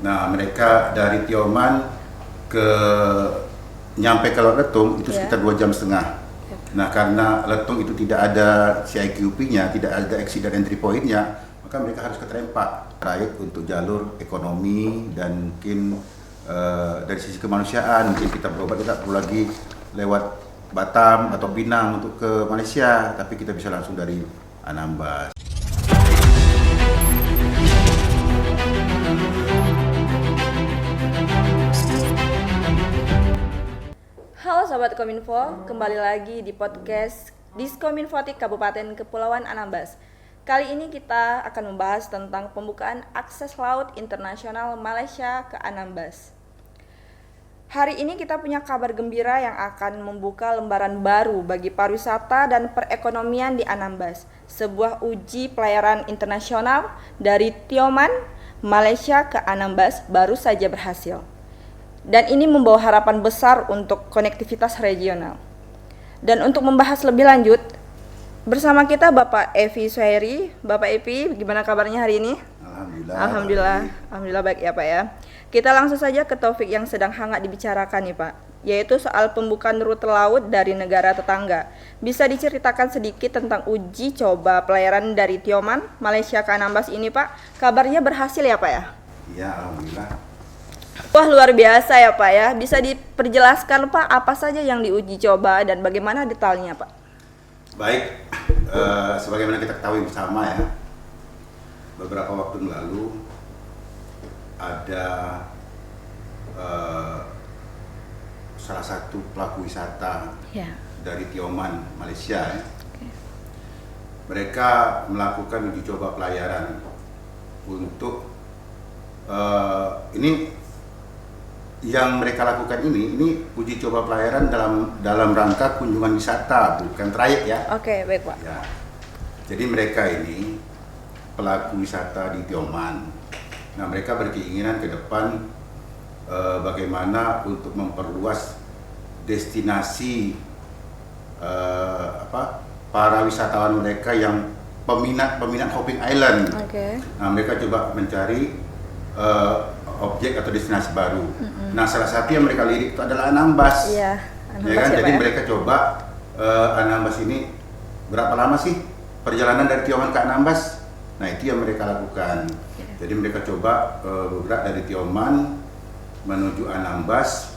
Nah, mereka dari Tioman ke nyampe ke Laut Letung itu sekitar 2,5 jam. Nah, karena Letung itu tidak ada CIQP-nya, tidak ada exit dan entry point-nya, maka mereka harus ke Trempak. Trayek untuk jalur ekonomi dan mungkin dari sisi kemanusiaan, mungkin kita berobat tidak perlu lagi lewat Batam atau Pinang untuk ke Malaysia, tapi kita bisa langsung dari Anambas. Halo Sobat Kominfo, kembali lagi di podcast Diskominfotik Kabupaten Kepulauan Anambas. Kali ini kita akan membahas tentang pembukaan akses laut internasional Malaysia ke Anambas. Hari ini kita punya kabar gembira yang akan membuka lembaran baru bagi pariwisata dan perekonomian di Anambas. Sebuah uji pelayaran internasional dari Tioman, Malaysia ke Anambas baru saja berhasil. Dan ini membawa harapan besar untuk konektivitas regional. Dan untuk membahas lebih lanjut, bersama kita Bapak Evi Suhairi. Bapak Evi, gimana kabarnya hari ini? Alhamdulillah baik ya Pak ya. Kita langsung saja ke topik yang sedang hangat dibicarakan nih Pak, yaitu soal pembukaan rute laut dari negara tetangga. Bisa diceritakan sedikit tentang uji coba pelayaran dari Tioman, Malaysia ke Anambas ini Pak? Kabarnya berhasil ya Pak ya? Iya, alhamdulillah. Wah, luar biasa ya Pak ya. Bisa diperjelaskan Pak apa saja yang diuji coba dan bagaimana detailnya Pak? Baik, sebagaimana kita ketahui bersama ya, beberapa waktu lalu ada salah satu pelaku wisata dari Tioman, Malaysia ya. Mereka melakukan uji coba pelayaran untuk ini yang mereka lakukan ini uji coba pelayaran dalam rangka kunjungan wisata, bukan trayek ya. Oke, baik Pak. Ya. Jadi mereka ini pelaku wisata di Tioman. Nah, mereka berkeinginan ke depan bagaimana untuk memperluas destinasi para wisatawan mereka yang peminat hopping island. Oke. Nah, mereka coba mencari objek atau destinasi baru. Nah, salah satu yang mereka lirik itu adalah Anambas. Iya, Anambas Ya kan? ya, Jadi Pak, mereka coba Anambas ini berapa lama sih perjalanan dari Tioman ke Anambas? Nah, itu yang mereka lakukan. Jadi mereka coba bergerak dari Tioman menuju Anambas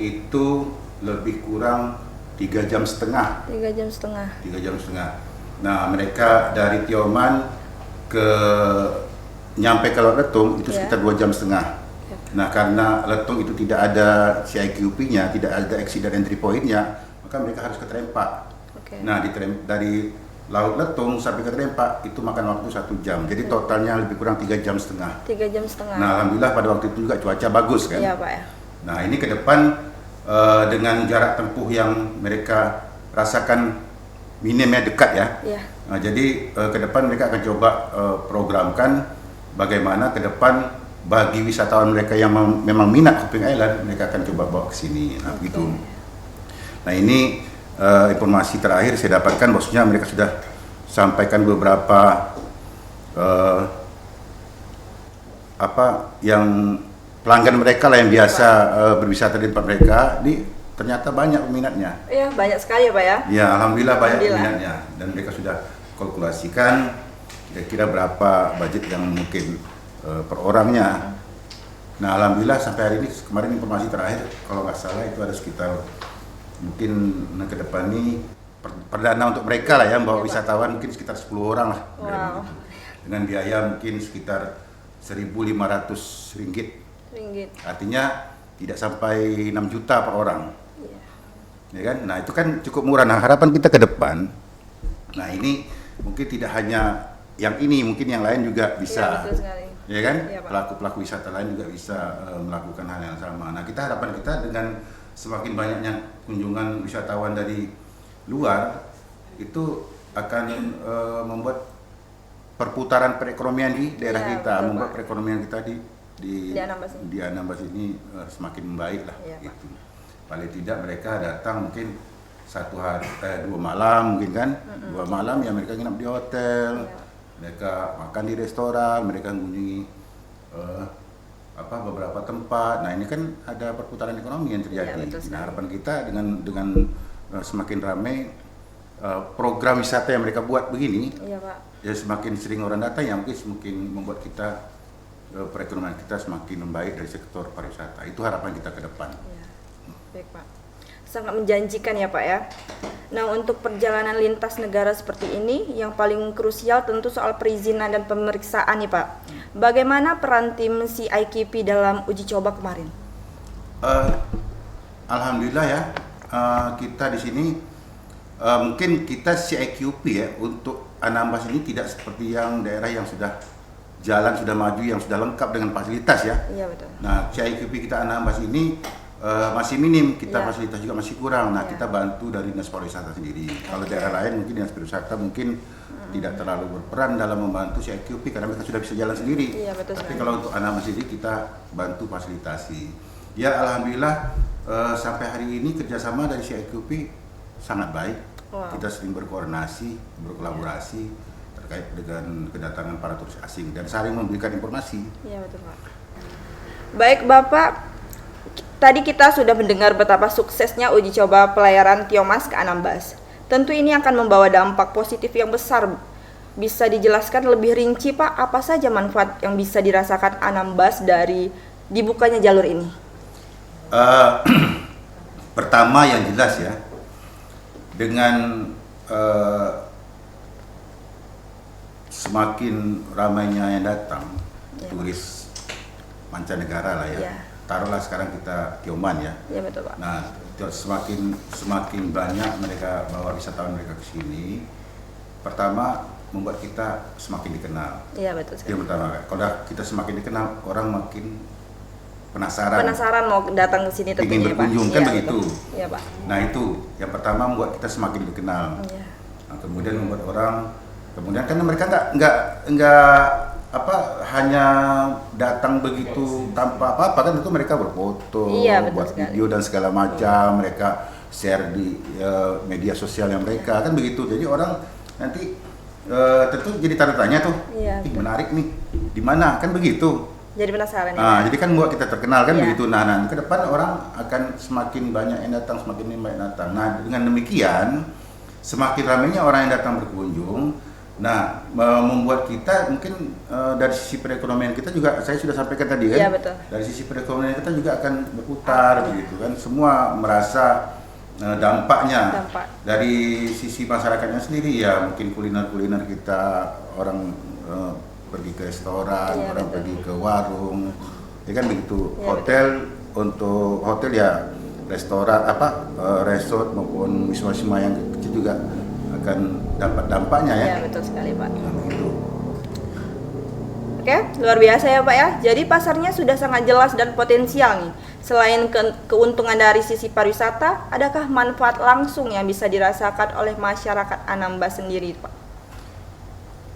itu lebih kurang 3,5 jam. 3,5 jam. Nah, mereka dari Tioman nyampe ke Laut Letung itu sekitar 2,5 jam. Nah, karena Letung itu tidak ada CIQP-nya, tidak ada exit dan entry point-nya, maka mereka harus ke Trempak. Nah, dari Laut Letung sampai ke Trempak itu makan waktu 1 jam. Jadi totalnya lebih kurang 3,5 jam. 3,5 jam. Nah, alhamdulillah pada waktu itu juga cuaca bagus kan. Iya Pak ya. Nah, ini ke depan dengan jarak tempuh yang mereka rasakan minimnya dekat ya. Iya. Nah, jadi ke depan mereka akan coba programkan bagaimana ke depan bagi wisatawan mereka yang memang minat hopping island, mereka akan coba bawa ke sini. Nah, begitu. Nah, ini informasi terakhir saya dapatkan, maksudnya mereka sudah sampaikan beberapa yang pelanggan mereka lah yang biasa berwisata di tempat mereka, ternyata banyak peminatnya. Iya, banyak sekali ya Pak ya. Ya, alhamdulillah banyak peminatnya, dan mereka sudah kalkulasikan kira-kira berapa budget yang mungkin per orangnya. Nah, alhamdulillah sampai hari ini, kemarin informasi terakhir kalau nggak salah itu ada sekitar mungkin ke depan ini perdana untuk mereka lah ya, membawa wisatawan mungkin sekitar 10 orang lah. Wow. Dengan biaya mungkin sekitar Rp1.500. Artinya tidak sampai 6 juta per orang. Ya kan? Nah, itu kan cukup murah. Nah, harapan kita ke depan, nah ini mungkin tidak hanya yang ini, mungkin yang lain juga bisa. Ya kan? Pelaku-pelaku wisata lain juga bisa melakukan hal yang sama. Nah, harapan kita dengan semakin banyaknya kunjungan wisatawan dari luar itu akan membuat perputaran perekonomian di daerah kita, membuat perekonomian kita di Anambas ini semakin membaik lah. Gitu. Paling tidak mereka datang mungkin 2 malam mungkin kan, 2 malam ya mereka nginap di hotel, mereka makan di restoran, mereka mengunjungi beberapa tempat. Nah ini kan ada perputaran ekonomi yang terjadi. Iya, betul sekali. Nah harapan kita dengan semakin ramai program wisata yang mereka buat begini, Iya Pak. ya semakin sering orang datang, ya mungkin semakin membuat kita perekonomian kita semakin membaik dari sektor pariwisata. Itu harapan kita ke depan. Iya. Baik Pak. Sangat menjanjikan ya Pak ya. Nah untuk perjalanan lintas negara seperti ini yang paling krusial tentu soal perizinan dan pemeriksaan nih Pak. Bagaimana peran tim CIQP dalam uji coba kemarin? Alhamdulillah ya, kita di sini mungkin kita CIQP ya untuk Anambas ini tidak seperti yang daerah yang sudah jalan, sudah maju, yang sudah lengkap dengan fasilitas ya. Iya betul. Nah CIQP kita Anambas ini masih minim, kita Iya. fasilitas juga masih kurang. Nah Iya. kita bantu dari Dinas Pariwisata sendiri. Kalau daerah lain mungkin Dinas Pariwisata mungkin tidak terlalu berperan dalam membantu CIQP karena mereka sudah bisa jalan sendiri. Iya, betul Tapi sekali. kalau untuk Anambas ini kita bantu fasilitasi. Ya alhamdulillah sampai hari ini kerjasama dari CIQP sangat baik. Wow. Kita sering berkoordinasi, berkolaborasi terkait dengan kedatangan para turis asing dan saling memberikan informasi. Iya betul Pak. Baik Bapak, tadi kita sudah mendengar betapa suksesnya uji coba pelayaran Tiomas ke Anambas. Tentu ini akan membawa dampak positif yang besar. Bisa dijelaskan lebih rinci Pak, apa saja manfaat yang bisa dirasakan Anambas dari dibukanya jalur ini? Pertama yang jelas ya, dengan semakin ramainya yang datang, Ya. turis mancanegara lah ya. Ya. Taruhlah sekarang kita Tioman ya. Iya betul Pak. Nah, semakin banyak mereka bawa wisatawan mereka ke sini. Pertama membuat kita semakin dikenal. Iya betul Itu sekali. yang pertama. Kalau kita semakin dikenal, orang makin penasaran. Penasaran mau datang ke sini Ingin tentunya Pak. berkunjung, kan Iya, begitu. betul. Iya Pak. Nah itu yang pertama membuat kita semakin dikenal. Iya. Nah, kemudian membuat orang, kemudian karena mereka nggak hanya datang begitu tanpa apa-apa, kan itu mereka berfoto, Iya, betul buat sekali. video dan segala macam, mereka share di media sosialnya mereka, kan begitu. Jadi orang nanti tentu jadi tanda tanya tuh, Iya, ih betul. menarik nih, di mana, kan begitu. Jadi penasaran ya. Nah, jadi kan buat kita terkenal kan Iya. begitu. Nah, nanti ke depan orang akan semakin banyak yang datang, semakin banyak yang datang. Nah, dengan demikian semakin ramainya orang yang datang berkunjung. Nah, membuat kita mungkin dari sisi perekonomian kita juga, saya sudah sampaikan tadi kan. Iya, betul. Dari sisi perekonomian kita juga akan berputar begitu kan. Semua merasa dampaknya. Dampak. Dari sisi masyarakatnya sendiri ya, mungkin kuliner-kuliner kita, orang pergi ke restoran, Iya, orang betul. pergi ke warung, ya kan begitu. Iya, Hotel, untuk hotel ya restoran resort maupun wisma-wisma yang kecil juga akan dapat dampaknya ya. Iya betul sekali Pak. Nah, begitu. Oke, luar biasa ya Pak ya. Jadi pasarnya sudah sangat jelas dan potensial nih. Selain keuntungan dari sisi pariwisata, adakah manfaat langsung yang bisa dirasakan oleh masyarakat Anambas sendiri Pak?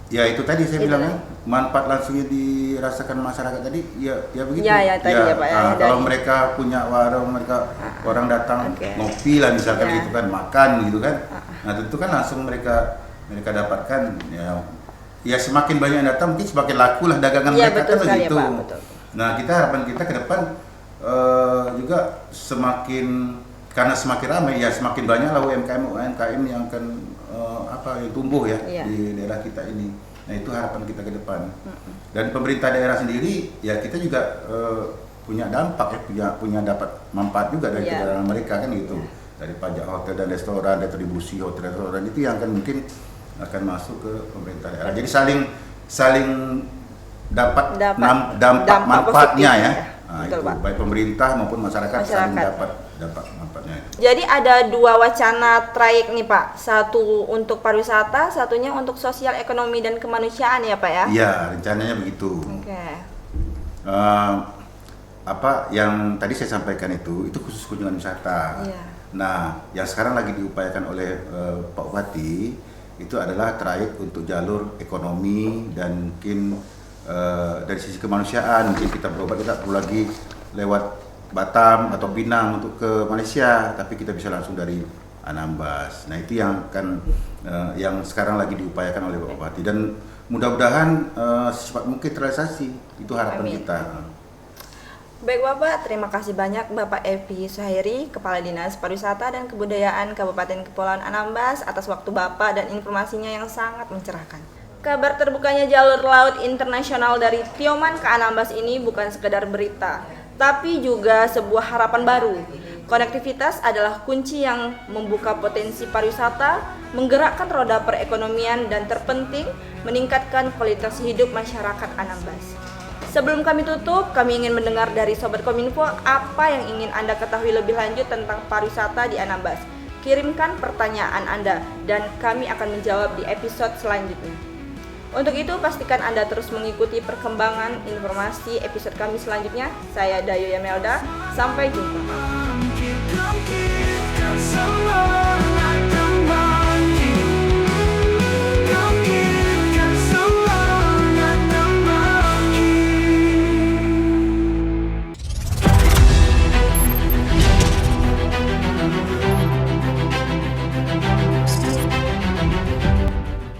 Ya itu tadi saya Itu bilang tadi. kan, manfaat langsungnya dirasakan masyarakat tadi ya begitu. Ya, tadi ya, Pak, ya, kalau dari- mereka punya warung, mereka orang datang Oke. ngopi lah misalkan Ya. gitu kan, makan gitu kan. Nah tentu kan langsung mereka dapatkan ya semakin banyak yang datang mungkin semakin laku lah dagangan Iya, mereka betul kan sekali ya, begitu. Pak, betul. Nah kita harapan kita ke depan juga semakin, karena semakin ramai ya semakin banyak lah UMKM yang akan yang tumbuh ya Iya. di daerah kita ini. Nah itu harapan kita ke depan. Dan pemerintah daerah sendiri ya kita juga punya dampak ya, punya dapat manfaat juga dari Iya. kedatangan mereka kan gitu. Dari pajak hotel dan restoran, retribusi hotel dan restoran itu yang akan mungkin akan masuk ke pemerintah daerah. Jadi saling dapat dampak dampak manfaatnya positif, ya. ya. Nah, Betul, itu Pak. baik pemerintah maupun masyarakat saling Masyarakat. dapat dampak manfaatnya itu. Jadi ada dua wacana trayek nih Pak. Satu untuk pariwisata, satunya untuk sosial ekonomi dan kemanusiaan ya Pak ya? Iya, rencananya begitu. Oke. Apa yang tadi saya sampaikan itu khusus kunjungan wisata. Iya. Nah, yang sekarang lagi diupayakan oleh Pak Bupati itu adalah trayek untuk jalur ekonomi dan mungkin dari sisi kemanusiaan, mungkin kita berobat kita perlu lagi lewat Batam atau Pinang untuk ke Malaysia, tapi kita bisa langsung dari Anambas. Nah itu yang akan yang sekarang lagi diupayakan oleh Pak Bupati dan mudah-mudahan secepat mungkin terrealisasi, itu harapan Amin. kita. Baik Bapak, terima kasih banyak Bapak Evi Suhairi, Kepala Dinas Pariwisata dan Kebudayaan Kabupaten Kepulauan Anambas atas waktu Bapak dan informasinya yang sangat mencerahkan. Kabar terbukanya jalur laut internasional dari Tioman ke Anambas ini bukan sekedar berita, tapi juga sebuah harapan baru. Konektivitas adalah kunci yang membuka potensi pariwisata, menggerakkan roda perekonomian, dan terpenting meningkatkan kualitas hidup masyarakat Anambas. Sebelum kami tutup, kami ingin mendengar dari Sobat Kominfo apa yang ingin Anda ketahui lebih lanjut tentang pariwisata di Anambas. Kirimkan pertanyaan Anda dan kami akan menjawab di episode selanjutnya. Untuk itu, pastikan Anda terus mengikuti perkembangan informasi episode kami selanjutnya. Saya Dayu Yamelda, sampai jumpa.